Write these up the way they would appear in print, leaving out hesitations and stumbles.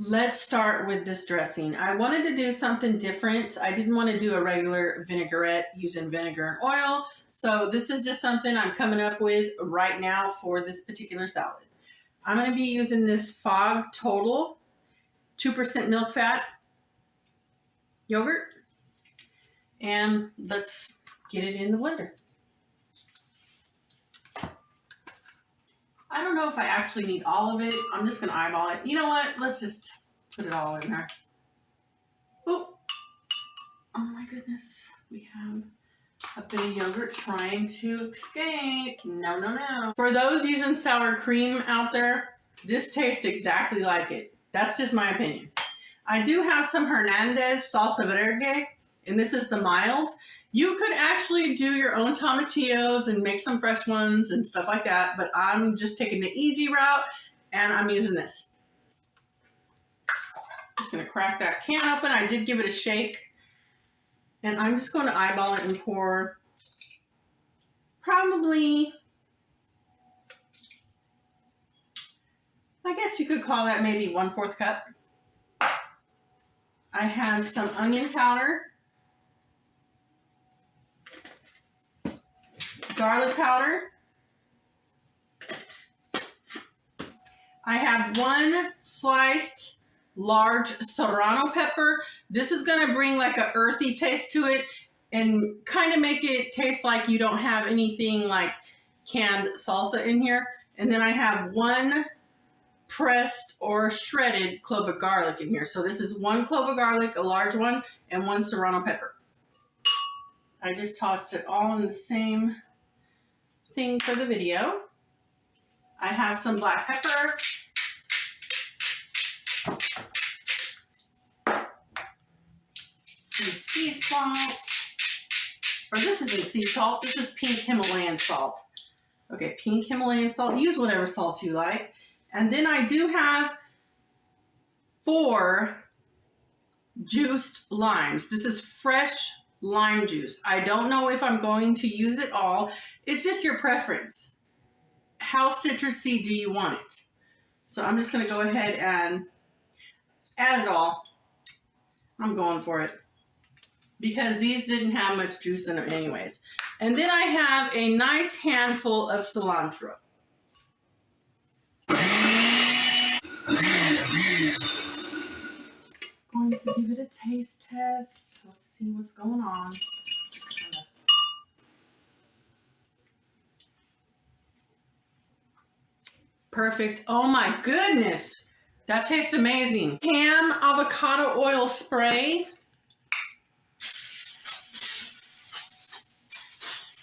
Let's start with this dressing. I wanted to do something different. I didn't want to do a regular vinaigrette using vinegar and oil. So this is just something I'm coming up with right now for this particular salad. I'm going to be using this Fage Total 2% milk fat yogurt. And let's get it in the blender. I don't know if I actually need all of it. I'm just going to eyeball it. You know what? Let's just put it all in there. Oh my goodness. We have a bit of yogurt trying to escape. No, no, no. For those using sour cream out there, this tastes exactly like it. That's just my opinion. I do have some Hernandez salsa verde, and this is the mild. You could actually do your own tomatillos and make some fresh ones and stuff like that, but I'm just taking the easy route, and I'm using this. Just going to crack that can open. I did give it a shake, and I'm just going to eyeball it and pour probably, I guess you could call that maybe 1/4 cup. I have some onion powder, garlic powder. I have 1 sliced large Serano pepper. This is going to bring like an earthy taste to it and kind of make it taste like you don't have anything like canned salsa in here. And then I have 1 pressed or shredded clove of garlic in here. So this is 1 clove of garlic, a large one, and 1 Serrano pepper. I just tossed it all in the same thing for the video. I have some black pepper, some sea salt, or this isn't sea salt, this is pink Himalayan salt. Okay, pink Himalayan salt, use whatever salt you like. And then I do have 4 juiced limes. This is fresh lime juice. I don't know if I'm going to use it all. It's just your preference. How citrusy do you want it? So I'm just going to go ahead and add it all. I'm going for it because these didn't have much juice in them anyways. And then I have a nice handful of cilantro. Going to give it a taste test. Let's see what's going on. Perfect. Oh my goodness. That tastes amazing. Ham avocado oil spray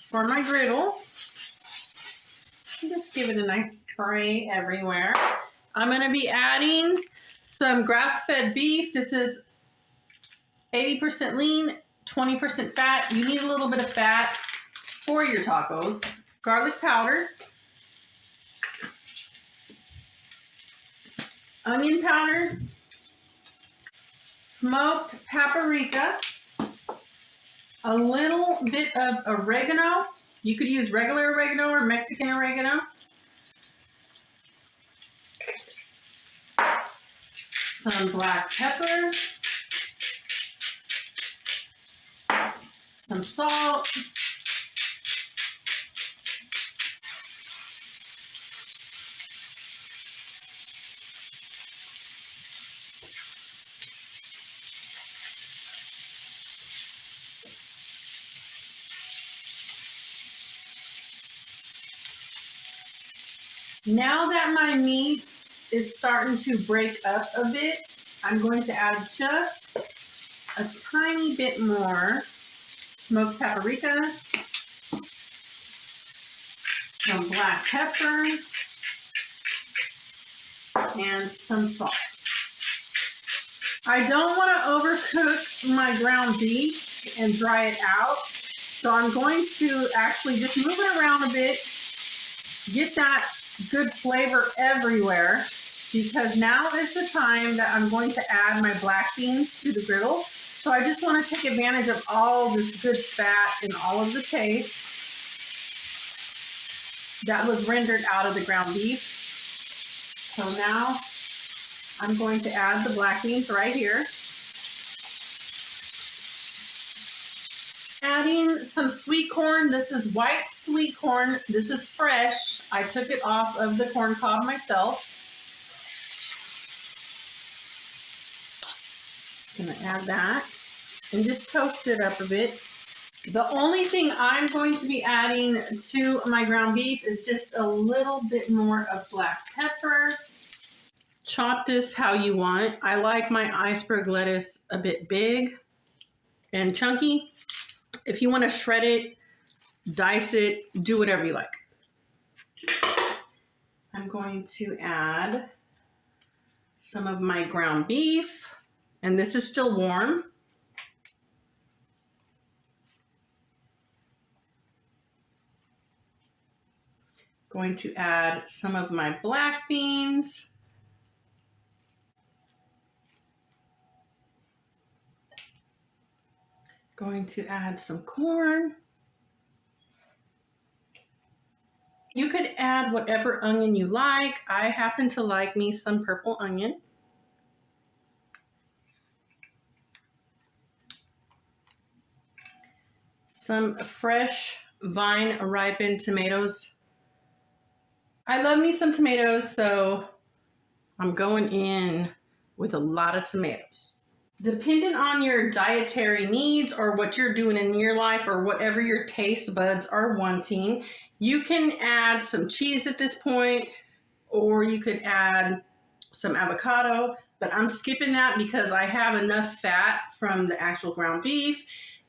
for my griddle. Just give it a nice spray everywhere. I'm going to be adding some grass-fed beef. This is 80% lean, 20% fat. You need a little bit of fat for your tacos. Garlic powder. Onion powder. Smoked paprika. A little bit of oregano. You could use regular oregano or Mexican oregano. Some black pepper. Some salt. Now that my meat is starting to break up a bit, I'm going to add just a tiny bit more smoked paprika, some black pepper, and some salt. I don't want to overcook my ground beef and dry it out, so I'm going to actually just move it around a bit, get that good flavor everywhere, because now is the time that I'm going to add my black beans to the griddle. So I just want to take advantage of all this good fat and all of the taste that was rendered out of the ground beef. So now I'm going to add the black beans right here. Adding some sweet corn. This is white sweet corn. This is fresh. I took it off of the corn cob myself. Gonna add that and just toast it up a bit. The only thing I'm going to be adding to my ground beef is just a little bit more of black pepper. Chop this how you want. I like my iceberg lettuce a bit big and chunky. If you want to shred it, dice it, do whatever you like. I'm going to add some of my ground beef, and this is still warm. Going to add some of my black beans. Going to add some corn. You could add whatever onion you like. I happen to like me some purple onion. Some fresh vine ripened tomatoes. I love me some tomatoes, so I'm going in with a lot of tomatoes. Depending on your dietary needs or what you're doing in your life or whatever your taste buds are wanting, you can add some cheese at this point, or you could add some avocado, but I'm skipping that because I have enough fat from the actual ground beef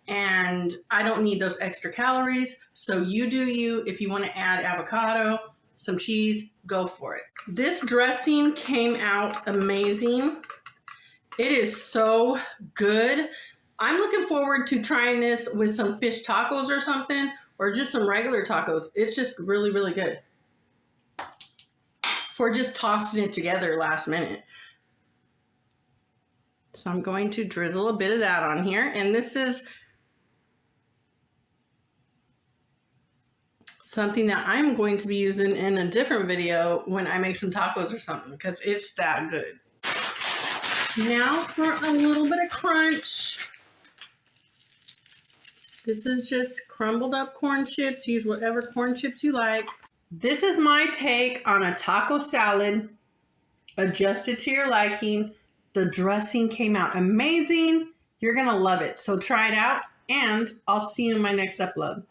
and I don't need those extra calories. So you do you. If you want to add avocado, some cheese, go for it. This dressing came out amazing. It is so good. I'm looking forward to trying this with some fish tacos or something, or just some regular tacos. It's just really, really good for just tossing it together last minute. So I'm going to drizzle a bit of that on here. And this is something that I'm going to be using in a different video when I make some tacos or something, because it's that good. Now for a little bit of crunch. This is just crumbled up corn chips. Use whatever corn chips you like. This is my take on a taco salad. Adjust it to your liking. The dressing came out amazing. You're going to love it. So try it out, and I'll see you in my next upload.